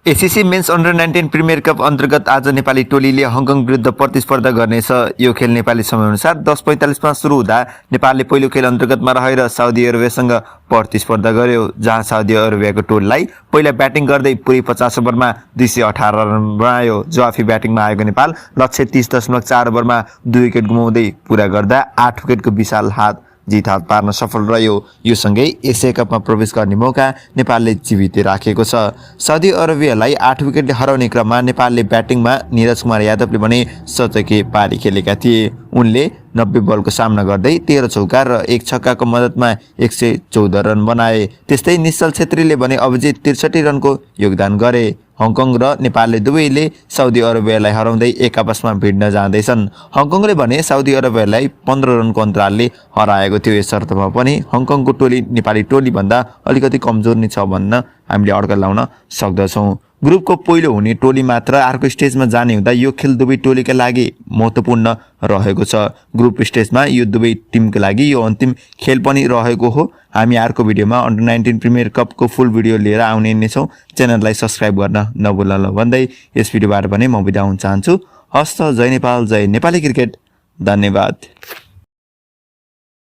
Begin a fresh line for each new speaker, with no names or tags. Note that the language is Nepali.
ACC men's under 19 premier cup अन्तर्गत आज नेपाली टोलीले हङकङ विरुद्ध प्रतिस्पर्धा गर्नेछ। यो खेल नेपाली समयअनुसार 10:45 मा सुरु हुँदा नेपालले पहिलो खेल अन्तर्गतमा रहेर साउदी अरेबियासँग प्रतिस्पर्धा गर्यो, जहाँ साउदी अरेबियाको टोलीलाई पहिला ब्याटिङ गर्दै पुरै 50 ओभरमा 218 रन बनायो। जवाफी ब्याटिङमा आएको नेपाल लक्ष्य 30.4 ओभरमा 2 विकेट गुमाउँदै पूरा गर्दा 8 विकेटको विशाल जित हात पार्न सफल रह्यो। यो सँगै एसिया कपमा प्रवेश गर्ने मौका नेपालले जीवितै राखेको छ। साउदी अरेबियालाई 8 विकेटले हराउने क्रममा नेपालले ब्याटिङमा नीरज कुमार यादवले भने शतकीय पारी खेलेका थिए। उनले 90 बलको सामना गर्दै 13 चौका र 1 छक्काको मद्दतमा 114 रन बनाए। त्यस्तै निश्चल छेत्रीले भने अभिजित 63 रनको योगदान गरे। हङकङ र नेपालले दुवैले साउदी अरेबियालाई हराउँदै एक आपसमा भिड्न जाँदैछन्। हङकङले भने साउदी अरेबियालाई 15 रनको अन्तरालले हराएको थियो। यस अर्थमा पनि हङकङको टोली नेपाली टोलीभन्दा अलिकति कमजोर नै छ भन्न हामीले अड्कल लाउन सक्दछौँ। ग्रुपको पहिलो हुने टोली मात्र अर्को स्टेजमा जाने हुँदा यो खेल दुवै टोलीका लागि महत्त्वपूर्ण रहेको छ। ग्रुप स्टेजमा यो दुवै टिमका लागि यो अन्तिम खेल पनि रहेको हो। हामी अर्को भिडियोमा अन्डर 19 प्रिमियर कपको फुल भिडियो लिएर आउने नै छौँ। च्यानललाई सब्स्क्राइब गर्न नभुल्नु भन्दै यस भिडियोबाट पनि म बिदा हुन चाहन्छु। हस्त, जय नेपाल, जय नेपाली क्रिकेट। धन्यवाद।